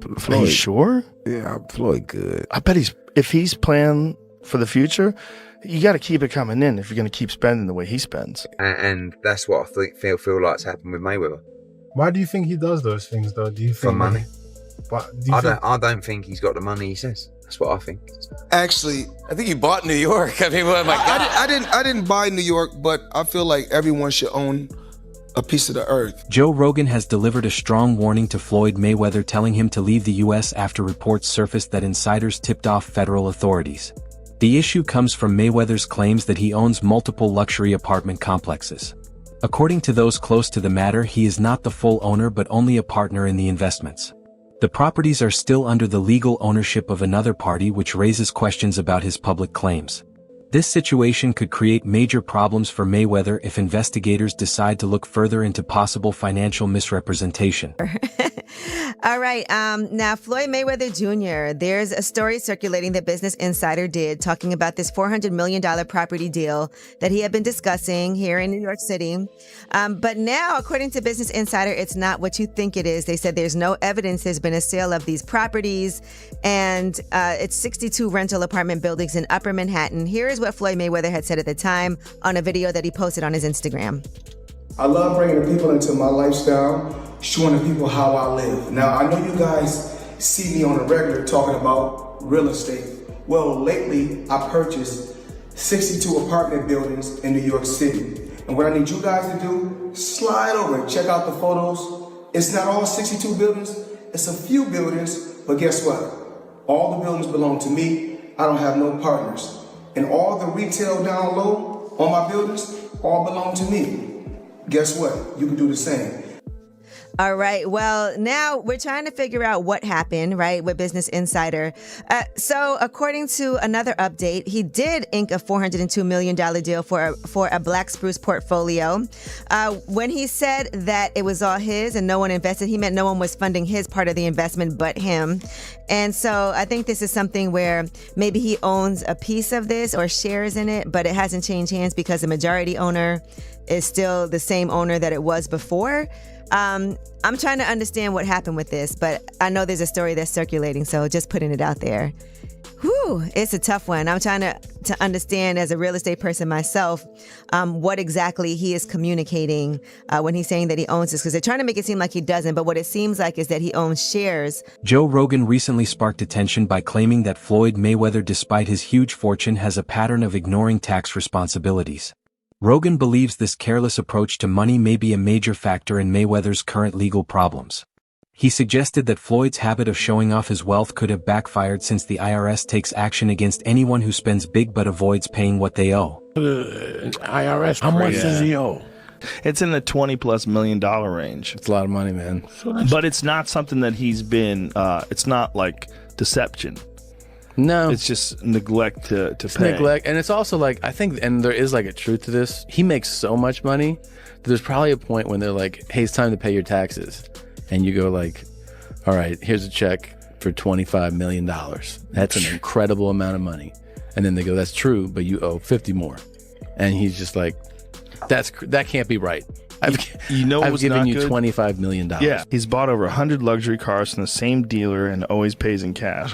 Floyd. Are you sure? Yeah, Floyd good. I bet if he's planning for the future, you got to keep it coming in if you're going to keep spending the way he spends. And that's what I feel like's happened with Mayweather. Why do you think he does those things, though? Do you think for money? I don't think he's got the money he says. That's what I think. Actually, I think he bought New York. I mean, oh my God. I didn't buy New York, but I feel like everyone should own a piece of the earth. Joe Rogan has delivered a strong warning to Floyd Mayweather, telling him to leave the U.S. after reports surfaced that insiders tipped off federal authorities. The issue comes from Mayweather's claims that he owns multiple luxury apartment complexes. According to those close to the matter, he is not the full owner but only a partner in the investments. The properties are still under the legal ownership of another party, which raises questions about his public claims. This situation could create major problems for Mayweather if investigators decide to look further into possible financial misrepresentation. All right. Now, Floyd Mayweather Jr., there's a story circulating that Business Insider did talking about this $400 million property deal that he had been discussing here in New York City. But now, according to Business Insider, it's not what you think it is. They said there's no evidence there's been a sale of these properties, and it's 62 rental apartment buildings in Upper Manhattan. Here is what Floyd Mayweather had said at the time on a video that he posted on his Instagram. I love bringing the people into my lifestyle, showing the people how I live. Now, I know you guys see me on a regular talking about real estate. Well, lately, I purchased 62 apartment buildings in New York City. And what I need you guys to do, slide over and check out the photos. It's not all 62 buildings, it's a few buildings, but guess what? All the buildings belong to me. I don't have no partners. And all the retail down low on my buildings all belong to me. Guess what? You can do the same. All right. Well, now we're trying to figure out what happened, right, with Business Insider. So according to another update, he did ink a $402 million deal for a Black Spruce portfolio. When he said that it was all his and no one invested, he meant no one was funding his part of the investment but him. And so I think this is something where maybe he owns a piece of this or shares in it, but it hasn't changed hands because the majority owner is still the same owner that it was before. I'm trying to understand what happened with this, but I know there's a story that's circulating, so just putting it out there. Whew, it's a tough one. I'm trying to understand as a real estate person myself, what exactly he is communicating when he's saying that he owns this, because they're trying to make it seem like he doesn't, but what it seems like is that he owns shares. Joe Rogan recently sparked attention by claiming that Floyd Mayweather, despite his huge fortune, has a pattern of ignoring tax responsibilities. Rogan believes this careless approach to money may be a major factor in Mayweather's current legal problems. He suggested that Floyd's habit of showing off his wealth could have backfired since the IRS takes action against anyone who spends big but avoids paying what they owe. IRS, how much does he owe? It's in the $20+ million range. It's a lot of money, man. But it's not something that he's been, it's not like deception. No. It's just neglect to pay. Neglect. And it's also like, I think, and there is like a truth to this, he makes so much money that there's probably a point when they're like, hey, it's time to pay your taxes. And you go like, all right, here's a check for $25 million. That's an incredible amount of money. And then they go, that's true, but you owe 50 more. And he's just like, that can't be right. I've given you $25 million. Yeah, he's bought over 100 luxury cars from the same dealer and always pays in cash.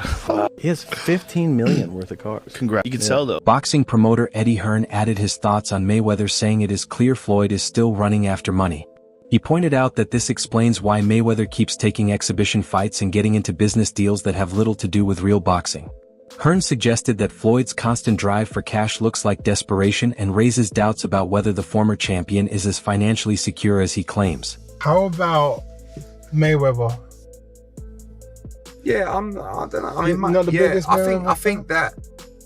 He has $15 million worth of cars. Congrats. You can sell though. Boxing promoter Eddie Hearn added his thoughts on Mayweather, saying it is clear Floyd is still running after money. He pointed out that this explains why Mayweather keeps taking exhibition fights and getting into business deals that have little to do with real boxing. Hearn suggested that Floyd's constant drive for cash looks like desperation and raises doubts about whether the former champion is as financially secure as he claims. How about Mayweather? Yeah, I don't know. I mean, I think that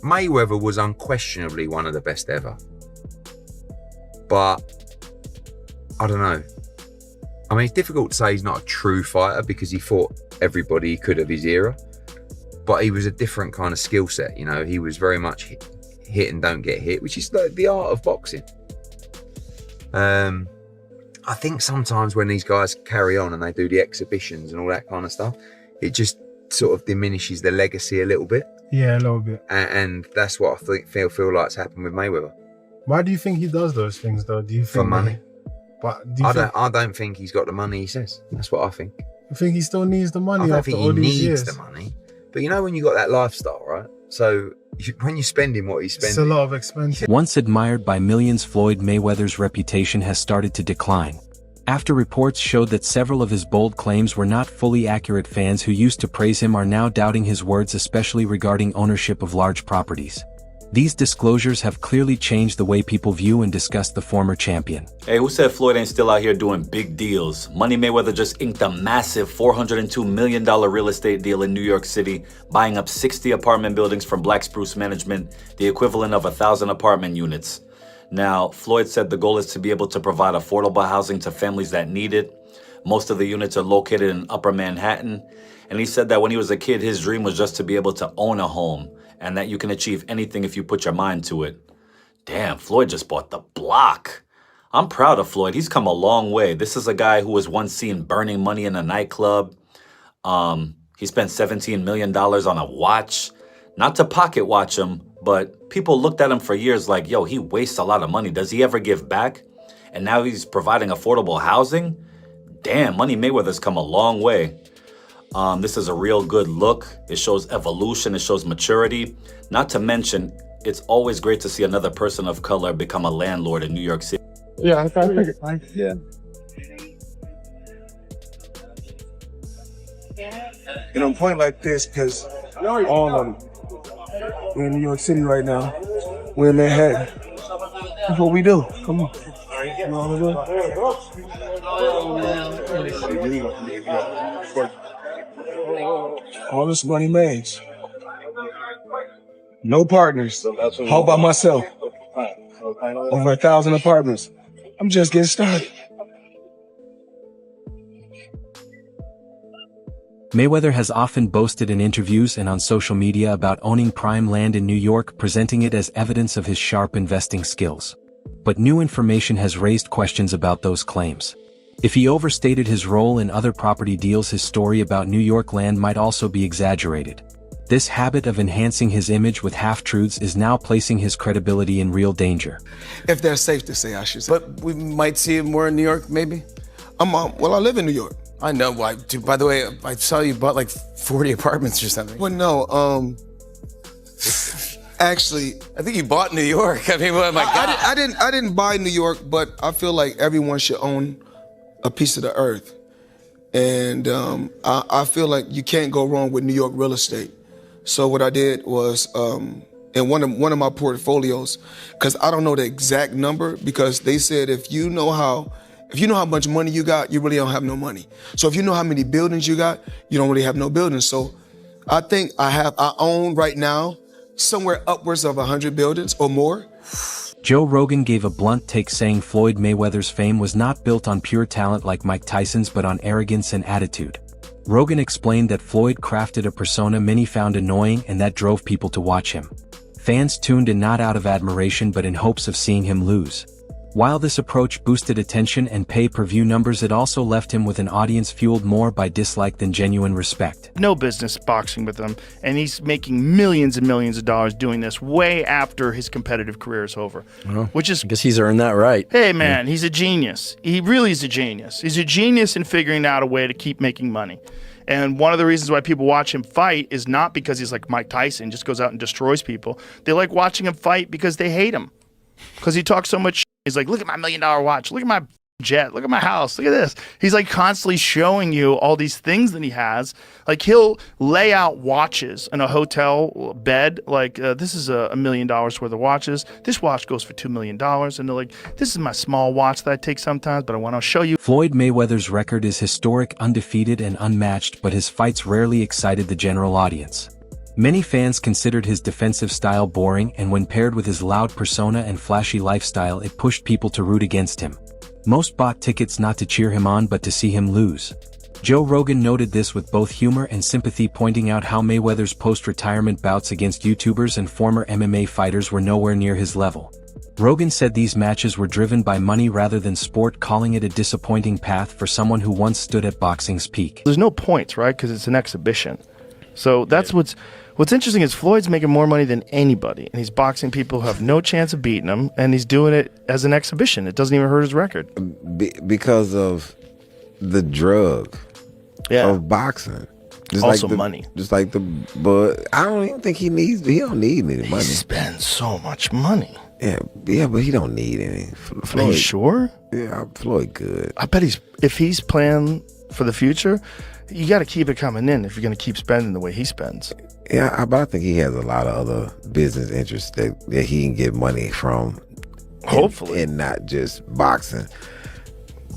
Mayweather was unquestionably one of the best ever. But I don't know. I mean, it's difficult to say he's not a true fighter because he fought everybody he could of his era. But he was a different kind of skill set, you know. He was very much hit and don't get hit, which is the art of boxing. I think sometimes when these guys carry on and they do the exhibitions and all that kind of stuff, it just sort of diminishes the legacy a little bit. Yeah, a little bit. And that's what I feel like's happened with Mayweather. Why do you think he does those things, though? Do you think for money? But I don't think he's got the money he says. That's what I think. I think he still needs the money I don't after think all he these needs years. the money. But you know when you got that lifestyle, right? So when you're spending what he's spending. It's a lot of expenses. Once admired by millions, Floyd Mayweather's reputation has started to decline. After reports showed that several of his bold claims were not fully accurate, fans who used to praise him are now doubting his words, especially regarding ownership of large properties. These disclosures have clearly changed the way people view and discuss the former champion. Hey, who said Floyd ain't still out here doing big deals? Money Mayweather just inked a massive $402 million real estate deal in New York City, buying up 60 apartment buildings from Black Spruce Management, the equivalent of 1,000 apartment units. Now, Floyd said the goal is to be able to provide affordable housing to families that need it. Most of the units are located in Upper Manhattan. And he said that when he was a kid, his dream was just to be able to own a home, and that you can achieve anything if you put your mind to it. Damn, Floyd just bought the block. I'm proud of Floyd. He's come a long way. This is a guy who was once seen burning money in a nightclub. He spent $17 million on a watch. Not to pocket watch him, but people looked at him for years like, yo, he wastes a lot of money. Does he ever give back? And now he's providing affordable housing? Damn, Money Mayweather's come a long way. This is a real good look. It shows evolution. It shows maturity. Not to mention, it's always great to see another person of color become a landlord in New York City. Yeah, I think it's fine. Yeah. And on a point like this, because all of them, we're in New York City right now. We're in Manhattan. That's what we do. Come on. You know what I'm doing? All this money made. No partners. All by myself. Over 1,000 apartments. I'm just getting started. Mayweather has often boasted in interviews and on social media about owning prime land in New York, presenting it as evidence of his sharp investing skills. But new information has raised questions about those claims. If he overstated his role in other property deals, his story about New York land might also be exaggerated. This habit of enhancing his image with half-truths is now placing his credibility in real danger. If that's safe to say, I should say. But we might see it more in New York, maybe? Well, I live in New York. I know. Dude, by the way, I saw you bought like 40 apartments or something. Well, no, actually, I think you bought New York. I mean, oh my God. I didn't buy New York, but I feel like everyone should own a piece of the earth. And I feel like you can't go wrong with New York real estate. So what I did was, in one of my portfolios, because I don't know the exact number, because they said if you know how much money you got, you really don't have no money. So if you know how many buildings you got, you don't really have no buildings. So I think I own right now somewhere upwards of 100 buildings or more. Joe Rogan gave a blunt take, saying Floyd Mayweather's fame was not built on pure talent like Mike Tyson's, but on arrogance and attitude. Rogan explained that Floyd crafted a persona many found annoying and that drove people to watch him. Fans tuned in not out of admiration but in hopes of seeing him lose. While this approach boosted attention and pay-per-view numbers, it also left him with an audience fueled more by dislike than genuine respect. No business boxing with him, and he's making millions and millions of dollars doing this way after his competitive career is over. Which is, I guess he's earned that right. hey man, he's a genius. He really is a genius. He's a genius in figuring out a way to keep making money. And one of the reasons why people watch him fight is not because he's like Mike Tyson, just goes out and destroys people. They like watching him fight because they hate him. Because he talks so much shit. He's like, look at my $1 million watch. Look at my jet. Look at my house. Look at this. He's like constantly showing you all these things that he has. Like he'll lay out watches in a hotel bed. Like this is $1 million worth of watches. This watch goes for $2 million. And they're like, this is my small watch that I take sometimes, but I want to show you. Floyd Mayweather's record is historic, undefeated and unmatched, but his fights rarely excited the general audience. Many fans considered his defensive style boring, and when paired with his loud persona and flashy lifestyle, it pushed people to root against him. Most bought tickets not to cheer him on but to see him lose. Joe Rogan noted this with both humor and sympathy, pointing out how Mayweather's post-retirement bouts against YouTubers and former MMA fighters were nowhere near his level. Rogan said these matches were driven by money rather than sport, calling it a disappointing path for someone who once stood at boxing's peak. There's no points, right? Because it's an exhibition. So that's what's interesting is Floyd's making more money than anybody, and he's boxing people who have no chance of beating him, and he's doing it as an exhibition. It doesn't even hurt his record. Because of the drug. of boxing. Just Also like money. But I don't even think he don't need any money. He spends so much money. Yeah, but he don't need any. Are you sure? Yeah, Floyd good. I bet if he's playing for the future, you got to keep it coming in if you're going to keep spending the way he spends. Yeah, but I think he has a lot of other business interests that he can get money from. Hopefully. And not just boxing.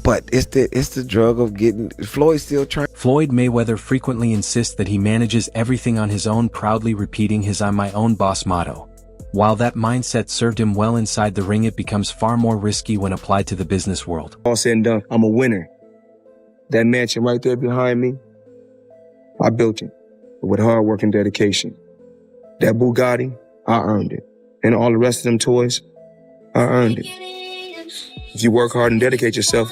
But it's the drug of getting Floyd still trying. Floyd Mayweather frequently insists that he manages everything on his own, proudly repeating his "I'm my own boss" motto. While that mindset served him well inside the ring, it becomes far more risky when applied to the business world. All said and done, I'm a winner. That mansion right there behind me, I built it with hard work and dedication. That Bugatti, I earned it. And all the rest of them toys, I earned it. If you work hard and dedicate yourself,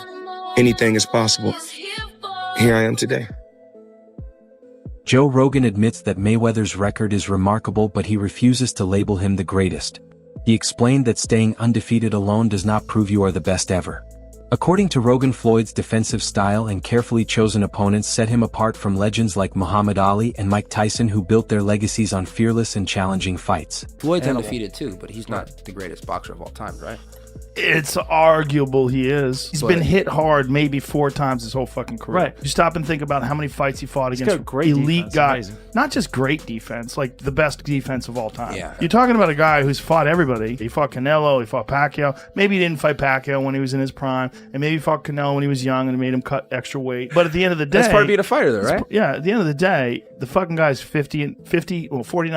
anything is possible. Here I am today. Joe Rogan admits that Mayweather's record is remarkable, but he refuses to label him the greatest. He explained that staying undefeated alone does not prove you are the best ever. According to Rogan, Floyd's defensive style and carefully chosen opponents set him apart from legends like Muhammad Ali and Mike Tyson, who built their legacies on fearless and challenging fights. Floyd's undefeated too, but he's not the greatest boxer of all time, right? It's arguable he is. He's been hit hard maybe 4 times his whole fucking career. Right. You stop and think about how many fights he fought He's against got great elite defense, guys. amazing. Not just great defense, like the best defense of all time. Yeah. You're talking about a guy who's fought everybody. He fought Canelo, he fought Pacquiao. Maybe he didn't fight Pacquiao when he was in his prime, and maybe he fought Canelo when he was young and it made him cut extra weight. But at the end of the day... That's part of being a fighter, though, right? Yeah, at the end of the day, the fucking guy's 49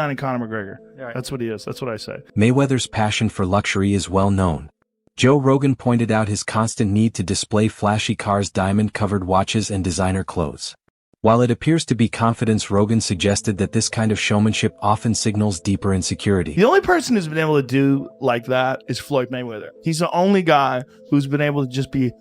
in Conor McGregor. Right. That's what he is. That's what I say. Mayweather's passion for luxury is well known. Joe Rogan pointed out his constant need to display flashy cars, diamond-covered watches, and designer clothes. While it appears to be confidence, Rogan suggested that this kind of showmanship often signals deeper insecurity. The only person who's been able to do like that is Floyd Mayweather. He's the only guy who's been able to just be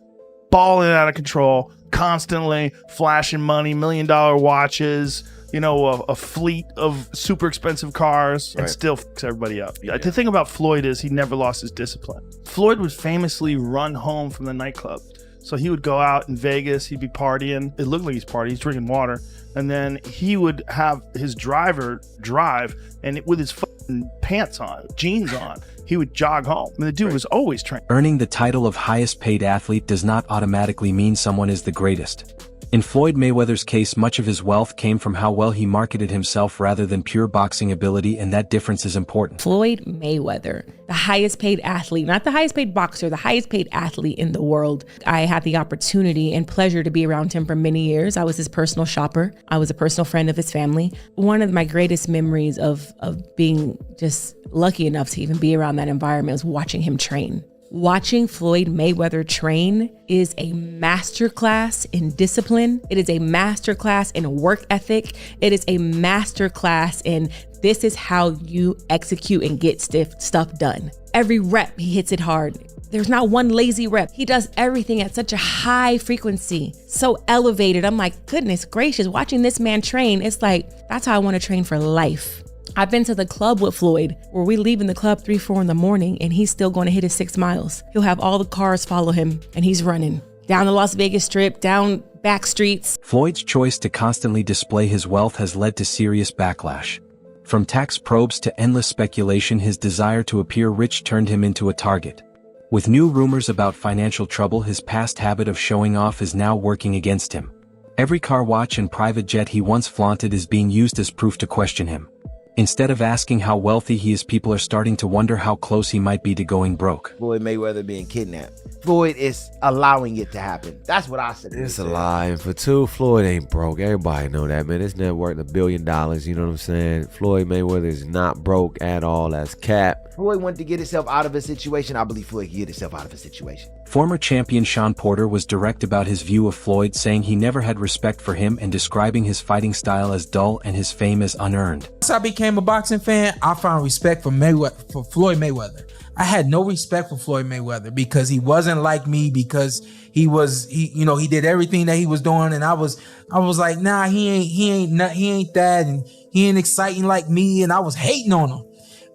balling out of control, constantly flashing money, $1 million watches, a fleet of super expensive cars, and still fucks everybody up. Yeah. The thing about Floyd is he never lost his discipline. Floyd would famously run home from the nightclub. So he would go out in Vegas, he'd be partying. It looked like he's partying, he's drinking water. And then he would have his driver drive, and with his fucking pants on, jeans on, he would jog home. I mean, the dude was always trained. Earning the title of highest paid athlete does not automatically mean someone is the greatest. In Floyd Mayweather's case, much of his wealth came from how well he marketed himself rather than pure boxing ability, and that difference is important. Floyd Mayweather, the highest paid athlete, not the highest paid boxer, the highest paid athlete in the world. I had the opportunity and pleasure to be around him for many years. I was his personal shopper. I was a personal friend of his family. One of my greatest memories of being just lucky enough to even be around that environment was watching him train. Watching Floyd Mayweather train is a masterclass in discipline. It is a masterclass in work ethic. It is a masterclass in this is how you execute and get stuff done. Every rep, he hits it hard. There's not one lazy rep. He does everything at such a high frequency, so elevated. I'm like, goodness gracious, watching this man train, it's like, that's how I want to train for life. I've been to the club with Floyd where we leave in the club 3-4 in the morning and he's still going to hit his 6 miles. He'll have all the cars follow him and he's running down the Las Vegas Strip, down back streets. Floyd's choice to constantly display his wealth has led to serious backlash. From tax probes to endless speculation, his desire to appear rich turned him into a target. With new rumors about financial trouble, his past habit of showing off is now working against him. Every car, watch, and private jet he once flaunted is being used as proof to question him. Instead of asking how wealthy he is, people are starting to wonder how close he might be to going broke. Floyd Mayweather being kidnapped. Floyd is allowing it to happen. That's what I said. It's a lie. And for two, Floyd ain't broke. Everybody know that, man. His net worth $1 billion. You know what I'm saying? Floyd Mayweather is not broke at all. That's cap. Floyd wanted to get himself out of a situation. I believe Floyd can get himself out of a situation. Former champion Sean Porter was direct about his view of Floyd, saying he never had respect for him and describing his fighting style as dull and his fame as unearned. Once I became a boxing fan, I found respect for Floyd Mayweather. I had no respect for Floyd Mayweather because he wasn't like me, because he did everything that he was doing, and I was like, nah, he ain't that, and he ain't exciting like me, and I was hating on him.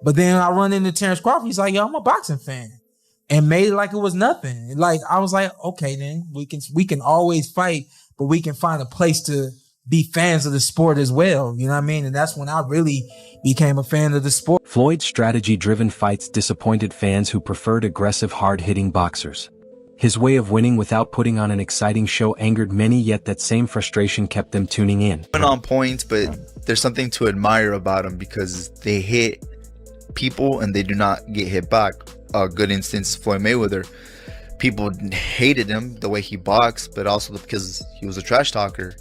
But then I run into Terrence Crawford. He's like, yo, I'm a boxing fan, and made it like it was nothing. Like I was like, okay, then we can always fight, but we can find a place to be fans of the sport as well. You know what I mean? And that's when I really became a fan of the sport. Floyd's strategy-driven fights disappointed fans who preferred aggressive, hard-hitting boxers. His way of winning without putting on an exciting show angered many, yet that same frustration kept them tuning in. Went on points, but there's something to admire about him because they hit people and they do not get hit back. A good instance, Floyd Mayweather. People hated him the way he boxed, but also because he was a trash talker.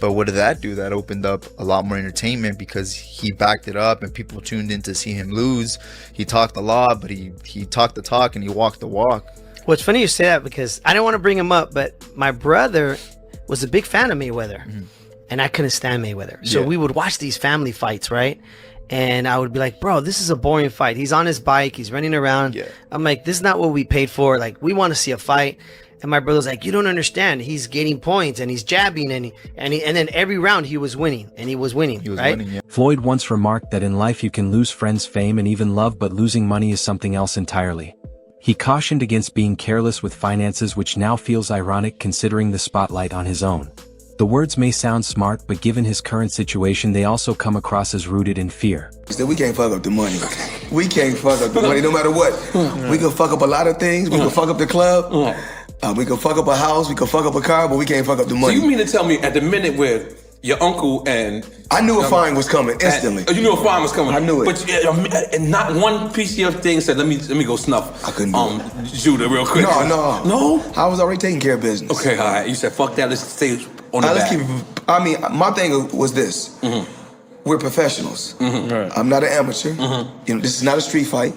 But what did that do? That opened up a lot more entertainment because he backed it up and people tuned in to see him lose. He talked a lot, but he talked the talk and he walked the walk. Well, it's funny you say that because I didn't want to bring him up, but my brother was a big fan of Mayweather, and I couldn't stand Mayweather. So we would watch these family fights, right? And I would be like, bro, this is a boring fight. He's on his bike. He's running around. I'm like, this is not what we paid for. Like, we want to see a fight. And my brother's like, you don't understand. He's getting points and he's jabbing and then every round he was winning and he was winning. Right? Floyd once remarked that in life you can lose friends, fame, and even love, but losing money is something else entirely. He cautioned against being careless with finances, which now feels ironic considering the spotlight on his own. The words may sound smart, but given his current situation, they also come across as rooted in fear. We can't fuck up the money. We can't fuck up the money no matter what. We can fuck up a lot of things. We can fuck up the club. We can fuck up a house. We can fuck up a car, but we can't fuck up the money. So you mean to tell me at the minute where your uncle and... I knew a fine was coming instantly. You knew a fine was coming? I knew it. But and not one piece of your thing said, let me go snuff I couldn't Judah real quick. No? I was already taking care of business. Okay, all right. You said, fuck that, let's stay on the back. I mean, my thing was this. We're professionals. I'm not an amateur. You know, this is not a street fight.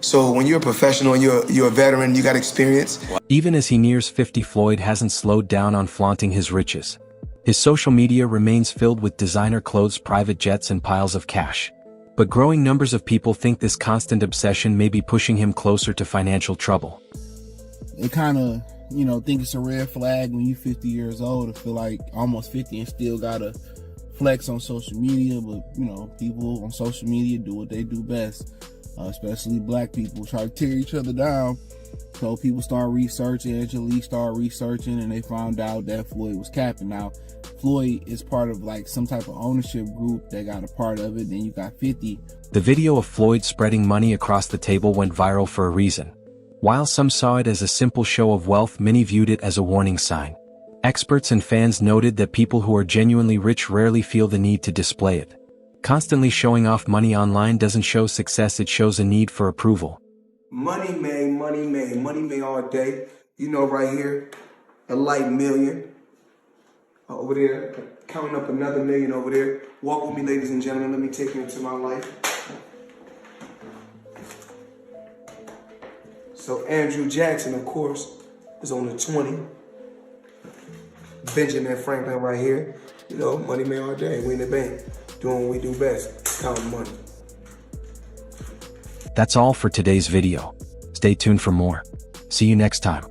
So when you're a professional and you're a veteran, you got experience. Even as he nears 50, Floyd hasn't slowed down on flaunting his riches. His social media remains filled with designer clothes, private jets, and piles of cash. But growing numbers of people think this constant obsession may be pushing him closer to financial trouble. They kind of, you know, think it's a red flag when you're 50 years old to feel like almost 50 and still gotta flex on social media. But, you know, people on social media do what they do best. Especially black people try to tear each other down. So people start researching, Angelique started researching, and they found out that Floyd was capping. Now, Floyd is part of like some type of ownership group that got a part of it. Then you got 50. The video of Floyd spreading money across the table went viral for a reason. While some saw it as a simple show of wealth, many viewed it as a warning sign. Experts and fans noted that people who are genuinely rich rarely feel the need to display it. Constantly showing off money online doesn't show success, it shows a need for approval. Money made, money made, money made all day. You know, right here, a light million. Over there, counting up another million over there. Walk with me, ladies and gentlemen. Let me take you into my life. So Andrew Jackson, of course, is on the 20. Benjamin Franklin right here. You know, money made all day. We in the bank. Doing what we do best, counting money. That's all for today's video. Stay tuned for more. See you next time.